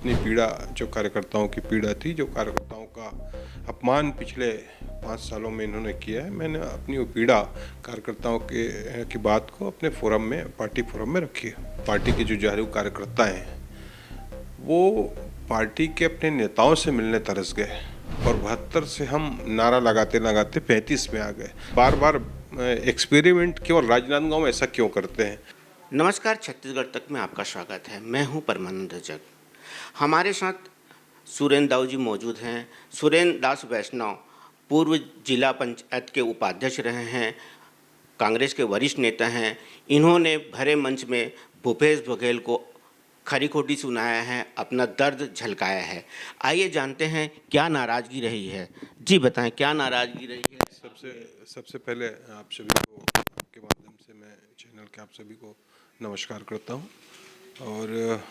अपनी पीड़ा, जो कार्यकर्ताओं की पीड़ा थी, जो कार्यकर्ताओं का अपमान पिछले 5 सालों में इन्होंने किया है, मैंने अपनी वो पीड़ा कार्यकर्ताओं की बात को अपने फोरम में, पार्टी फोरम में रखी है। पार्टी के जो जागरूक कार्यकर्ता हैं वो पार्टी के अपने नेताओं से मिलने तरस गए और 72 से हम नारा लगाते लगाते 35 में आ गए। बार बार एक्सपेरिमेंट केवल राजनांदगांव में ऐसा क्यों करते हैं? नमस्कार, छत्तीसगढ़ तक में आपका स्वागत है। मैं हूं परमानंद रजक। हमारे साथ सुरेंद्र दाऊ जी मौजूद हैं। सुरेंद्र दास वैष्णव पूर्व जिला पंचायत के उपाध्यक्ष रहे हैं, कांग्रेस के वरिष्ठ नेता हैं। इन्होंने भरे मंच में भूपेश बघेल को खरी खोटी सुनाया है, अपना दर्द झलकाया है। आइए जानते हैं क्या नाराज़गी रही है। जी बताएं, क्या नाराज़गी रही है? सबसे पहले आप सभी को, आपके माध्यम से मैं चैनल के आप सभी को नमस्कार करता हूं। और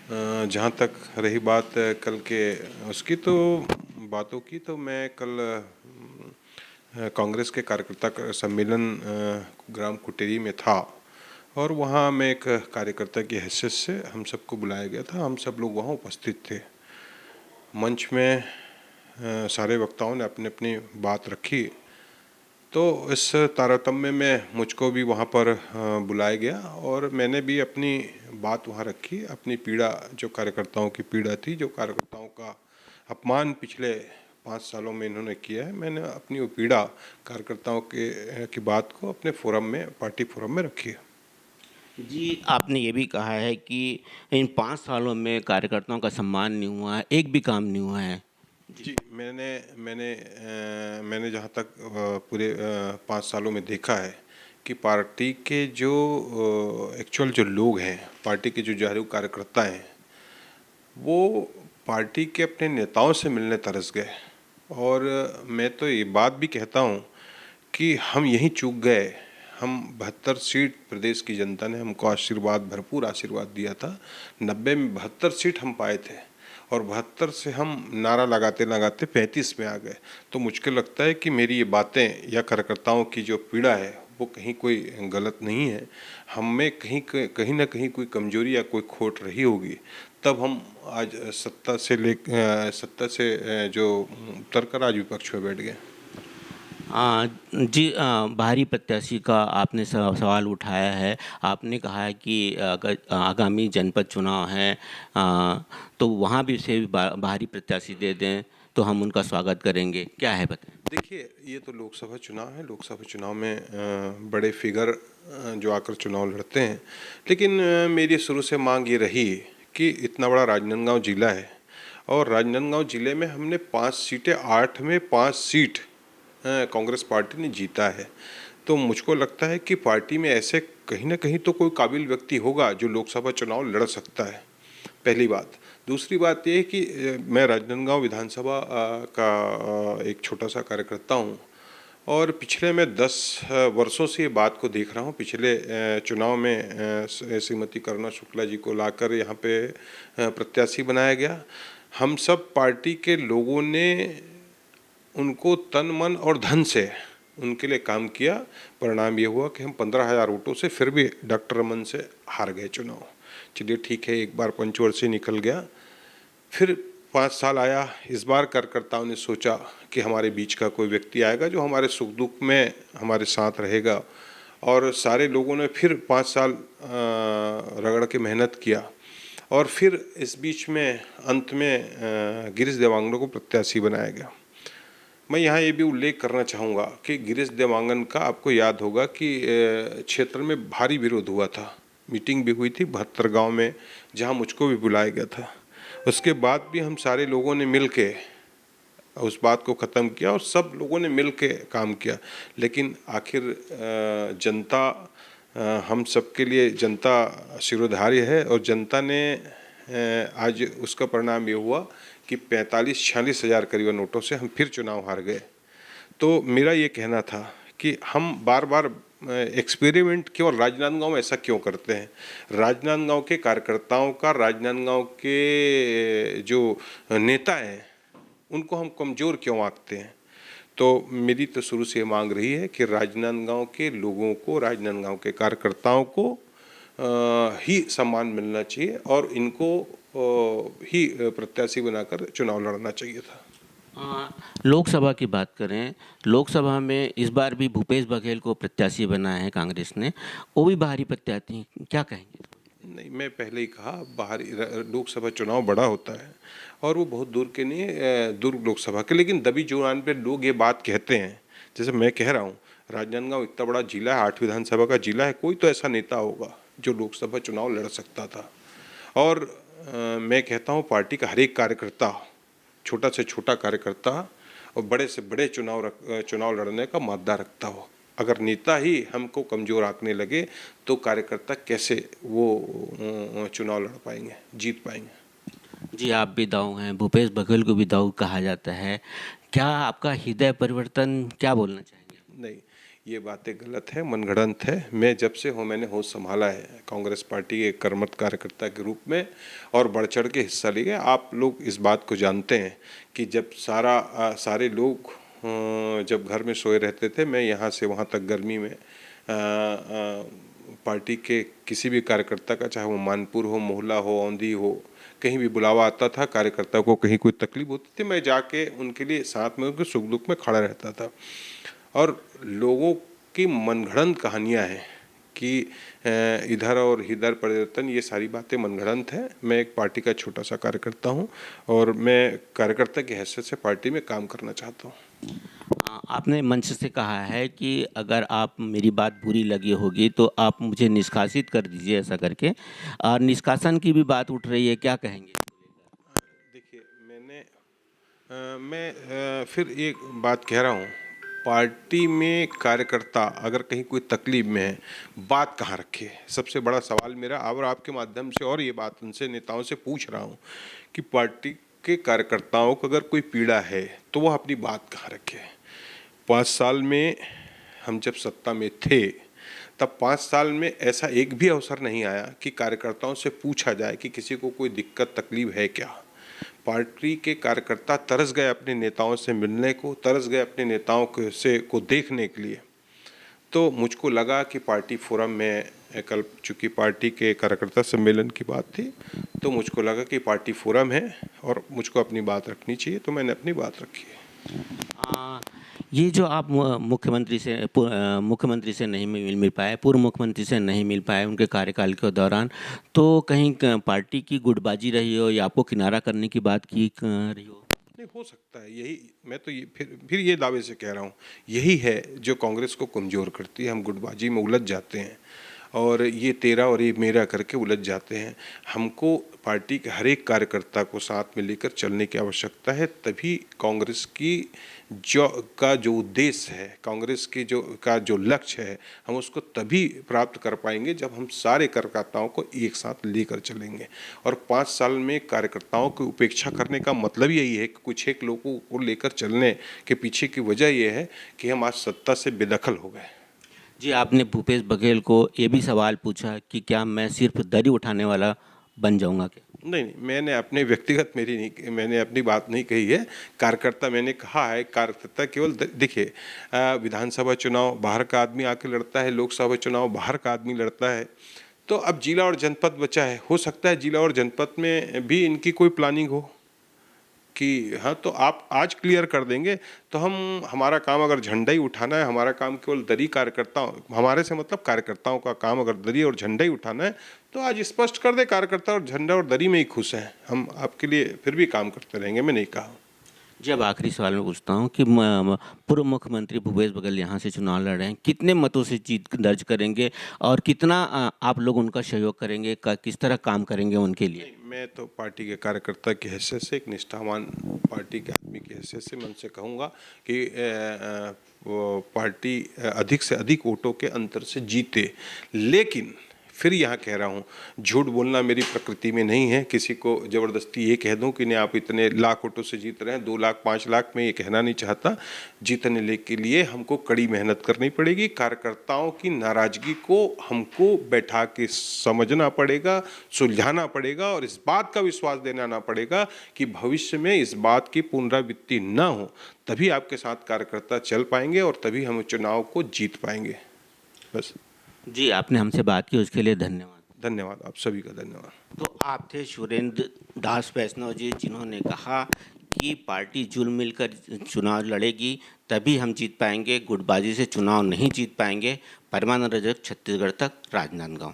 जहां तक रही बात कल के उसकी तो बातों की, तो मैं कल कांग्रेस के कार्यकर्ता का सम्मेलन ग्राम कुटेरी में था और वहां मैं एक कार्यकर्ता की हैसियत से हम सबको बुलाया गया था। हम सब लोग वहां उपस्थित थे। मंच में सारे वक्ताओं ने अपनी अपनी बात रखी, तो इस तारतम्य में मुझको भी वहाँ पर बुलाया गया और मैंने भी अपनी बात वहाँ रखी। अपनी पीड़ा, जो कार्यकर्ताओं की पीड़ा थी, जो कार्यकर्ताओं का अपमान पिछले 5 सालों में इन्होंने किया है, मैंने अपनी वो पीड़ा कार्यकर्ताओं की बात को अपने फोरम में, पार्टी फोरम में रखी है। जी, आपने ये भी कहा है कि इन 5 सालों में कार्यकर्ताओं का सम्मान नहीं हुआ है, एक भी काम नहीं हुआ है। जी, मैंने मैंने मैंने जहाँ तक पूरे 5 सालों में देखा है कि पार्टी के जो एक्चुअल जो लोग हैं, पार्टी के जो जागरूक कार्यकर्ता हैं, वो पार्टी के अपने नेताओं से मिलने तरस गए। और मैं तो ये बात भी कहता हूँ कि हम यहीं चूक गए। हम 72 सीट, प्रदेश की जनता ने हमको आशीर्वाद, भरपूर आशीर्वाद दिया था। 90 में 72 सीट हम पाए थे और 72 से हम नारा लगाते लगाते 35 में आ गए। तो मुझको लगता है कि मेरी ये बातें या कार्यकर्ताओं की जो पीड़ा है वो कहीं कोई गलत नहीं है। हम में कहीं ना कहीं कोई कमजोरी या कोई खोट रही होगी, तब हम आज सत्ता से जो उतर कर आज विपक्ष में बैठ गए। जी, बाहरी प्रत्याशी का आपने सवाल उठाया है। आपने कहा है कि अगर आगामी जनपद चुनाव है तो वहाँ भी उसे बाहरी प्रत्याशी दे दें तो हम उनका स्वागत करेंगे। क्या है बताएं? देखिए, ये तो लोकसभा चुनाव है। लोकसभा चुनाव में बड़े फिगर जो आकर चुनाव लड़ते हैं, लेकिन मेरी शुरू से मांग ये रही कि इतना बड़ा राजनांदगांव जिला है और राजनांदगांव जिले में हमने 5 सीटें, 8 में 5 सीट कांग्रेस पार्टी ने जीता है। तो मुझको लगता है कि पार्टी में ऐसे कहीं ना कहीं तो कोई काबिल व्यक्ति होगा जो लोकसभा चुनाव लड़ सकता है, पहली बात। दूसरी बात ये है कि मैं राजनांदगांव विधानसभा का एक छोटा सा कार्यकर्ता हूँ और पिछले मैं 10 वर्षों से ये बात को देख रहा हूँ। पिछले चुनाव में श्रीमती करुणा शुक्ला जी को लाकर यहाँ पे प्रत्याशी बनाया गया। हम सब पार्टी के लोगों ने उनको तन मन और धन से उनके लिए काम किया। परिणाम ये हुआ कि हम 15,000 वोटों से फिर भी डॉक्टर रमन से हार गए चुनाव। चलिए ठीक है, एक बार पंचवर्षीय निकल गया, फिर 5 साल आया। इस बार कार्यकर्ताओं ने सोचा कि हमारे बीच का कोई व्यक्ति आएगा जो हमारे सुख दुख में हमारे साथ रहेगा, और सारे लोगों ने फिर 5 साल रगड़ के मेहनत किया और फिर इस बीच में अंत में गिरीश देवांगन को प्रत्याशी बनाया गया। मैं यहाँ ये भी उल्लेख करना चाहूँगा कि गिरीश देवांगन का आपको याद होगा कि क्षेत्र में भारी विरोध हुआ था। मीटिंग भी हुई थी 72 गांव में, जहाँ मुझको भी बुलाया गया था। उसके बाद भी हम सारे लोगों ने मिल के उस बात को ख़त्म किया और सब लोगों ने मिल के काम किया। लेकिन आखिर जनता, हम सबके लिए जनता शिरोधार्य है और जनता ने आज उसका परिणाम ये हुआ कि 45-46 हज़ार करीब नोटों से हम फिर चुनाव हार गए। तो मेरा ये कहना था कि हम बार बार एक्सपेरिमेंट केवल राजनांदगांव में ऐसा क्यों करते हैं? राजनांदगांव के कार्यकर्ताओं का, राजनांदगांव के जो नेता हैं, उनको हम कमज़ोर क्यों आंकते हैं? तो मेरी तो शुरू से मांग रही है कि राजनांदगांव के लोगों को, राजनांदगांव के कार्यकर्ताओं को ही सम्मान मिलना चाहिए और इनको ही प्रत्याशी बनाकर चुनाव लड़ना चाहिए था। लोकसभा की बात करें, लोकसभा में इस बार भी भूपेश बघेल को प्रत्याशी बनाया है कांग्रेस ने, वो भी बाहरी प्रत्याशी हैं, क्या कहेंगे? नहीं, मैं पहले ही कहा, बाहरी लोकसभा चुनाव बड़ा होता है और वो बहुत दूर के नहीं है, दूर लोकसभा के, लेकिन दबी जुबान पे लोग ये बात कहते हैं। जैसे मैं कह रहा हूँ, राजनांदगांव इतना बड़ा जिला है, 8 विधानसभा का जिला है, कोई तो ऐसा नेता होगा जो लोकसभा चुनाव लड़ सकता था। और मैं कहता हूँ पार्टी का हर एक कार्यकर्ता, छोटा से छोटा कार्यकर्ता और बड़े से बड़े चुनाव लड़ने का मादा रखता हो। अगर नेता ही हमको कमज़ोर आंकने लगे तो कार्यकर्ता कैसे वो चुनाव लड़ पाएंगे, जीत पाएंगे। जी, आप भी दाऊ हैं, भूपेश बघेल को भी दाऊ कहा जाता है। क्या आपका हृदय परिवर्तन, क्या बोलना चाहेंगे? नहीं, ये बातें गलत है, मनगढ़ंत है। मैं जब से मैंने होश संभाला है कांग्रेस पार्टी के कर्मठ कार्यकर्ता के रूप में और बढ़ चढ़ के हिस्सा लिए। आप लोग इस बात को जानते हैं कि जब सारे लोग जब घर में सोए रहते थे, मैं यहाँ से वहाँ तक गर्मी में पार्टी के किसी भी कार्यकर्ता का, चाहे वो मानपुर हो, मोहला हो, औंधी हो, कहीं भी बुलावा आता था, कार्यकर्ता को कहीं कोई तकलीफ होती थी, मैं जाके उनके लिए साथ में उनके सुख दुख में खड़ा रहता था। और लोगों की मनगढ़ंत कहानियाँ हैं कि इधर और इधर परिवर्तन, ये सारी बातें मनगढ़ंत हैं। मैं एक पार्टी का छोटा सा कार्यकर्ता हूँ और मैं कार्यकर्ता की हैसियत से पार्टी में काम करना चाहता हूँ। आपने मंच से कहा है कि अगर आप मेरी बात बुरी लगी होगी तो आप मुझे निष्कासित कर दीजिए, ऐसा करके। और निष्कासन की भी बात उठ रही है, क्या कहेंगे? देखिए, फिर एक बात कह रहा हूँ, पार्टी में कार्यकर्ता अगर कहीं कोई तकलीफ में है, बात कहाँ रखे। सबसे बड़ा सवाल मेरा और आपके माध्यम से, और ये बात उनसे नेताओं से पूछ रहा हूँ कि पार्टी के कार्यकर्ताओं को अगर कोई पीड़ा है तो वह अपनी बात कहाँ रखे। 5 साल में हम जब सत्ता में थे, तब 5 साल में ऐसा एक भी अवसर नहीं आया कि कार्यकर्ताओं से पूछा जाए कि किसी को कोई दिक्कत तकलीफ है क्या। पार्टी के कार्यकर्ता तरस गए अपने नेताओं से मिलने को, तरस गए अपने नेताओं को देखने के लिए। तो मुझको लगा कि पार्टी फोरम में कल चूँकि पार्टी के कार्यकर्ता सम्मेलन की बात थी, तो मुझको लगा कि पार्टी फोरम है और मुझको अपनी बात रखनी चाहिए, तो मैंने अपनी बात रखी है। ये जो आप मुख्यमंत्री से नहीं मिल पाए, पूर्व मुख्यमंत्री से नहीं मिल पाए उनके कार्यकाल के दौरान, तो कहीं पार्टी की गुटबाजी रही हो या आपको किनारा करने की बात की रही हो? नहीं, हो सकता है। यही मैं तो ये फिर ये दावे से कह रहा हूँ, यही है जो कांग्रेस को कमज़ोर करती है। हम गुटबाजी में उलझ जाते हैं और ये तेरा और ये मेरा करके उलझ जाते हैं। हमको पार्टी के हर एक कार्यकर्ता को साथ में लेकर चलने की आवश्यकता है, तभी कांग्रेस की जो उद्देश्य है, कांग्रेस की जो लक्ष्य है, हम उसको तभी प्राप्त कर पाएंगे जब हम सारे कार्यकर्ताओं को एक साथ लेकर चलेंगे। और 5 साल में कार्यकर्ताओं की उपेक्षा करने का मतलब यही है कि कुछ एक लोगों को लेकर चलने के पीछे की वजह यह है कि हम आज सत्ता से बेदखल हो गए। जी, आपने भूपेश बघेल को ये भी सवाल पूछा कि क्या मैं सिर्फ दरी उठाने वाला बन जाऊंगा क्या? नहीं, मैंने मैंने अपनी बात नहीं कही है। कार्यकर्ता मैंने कहा है, कार्यकर्ता केवल देखिए, विधानसभा चुनाव बाहर का आदमी आके लड़ता है, लोकसभा चुनाव बाहर का आदमी लड़ता है। तो अब जिला और जनपद बचा है, हो सकता है जिला और जनपद में भी इनकी कोई प्लानिंग हो कि हाँ, तो आप आज क्लियर कर देंगे तो हमारा काम अगर झंडा ही उठाना है, हमारा काम केवल दरी कार्यकर्ताओं, हमारे से मतलब कार्यकर्ताओं का काम अगर दरी और झंडा ही उठाना है, तो आज स्पष्ट कर दे कार्यकर्ता और झंडा और दरी में ही खुश हैं। हम आपके लिए फिर भी काम करते रहेंगे, मैं नहीं कहा। जी, अब आखिरी सवाल मैं पूछता हूँ कि पूर्व मुख्यमंत्री भूपेश बघेल यहाँ से चुनाव लड़ रहे हैं, कितने मतों से जीत दर्ज करेंगे और कितना आप लोग उनका सहयोग करेंगे, किस तरह काम करेंगे उनके लिए? मैं तो पार्टी के कार्यकर्ता की हैसियत से, एक निष्ठावान पार्टी के आदमी की हैसियत से मैं उनसे कहूँगा कि वो पार्टी अधिक से अधिक वोटों के अंतर से जीते। लेकिन फिर यहाँ कह रहा हूँ, झूठ बोलना मेरी प्रकृति में नहीं है। किसी को ज़बरदस्ती ये कह दूँ कि नहीं आप इतने लाख वोटों से जीत रहे हैं, 2 लाख 5 लाख, में ये कहना नहीं चाहता। जीतने के लिए हमको कड़ी मेहनत करनी पड़ेगी। कार्यकर्ताओं की नाराज़गी को हमको बैठा के समझना पड़ेगा, सुलझाना पड़ेगा और इस बात का विश्वास दिलाना पड़ेगा कि भविष्य में इस बात की पुनरावृत्ति न हो। तभी आपके साथ कार्यकर्ता चल पाएंगे और तभी हम चुनाव को जीत पाएंगे। बस। जी, आपने हमसे बात की उसके लिए धन्यवाद। धन्यवाद, आप सभी का धन्यवाद। तो आप थे सुरेंद्र दास वैष्णव जी, जिन्होंने कहा कि पार्टी जुल मिलकर चुनाव लड़ेगी तभी हम जीत पाएंगे, गुटबाजी से चुनाव नहीं जीत पाएंगे। परमानंद रजक, छत्तीसगढ़ तक, राजनांदगांव।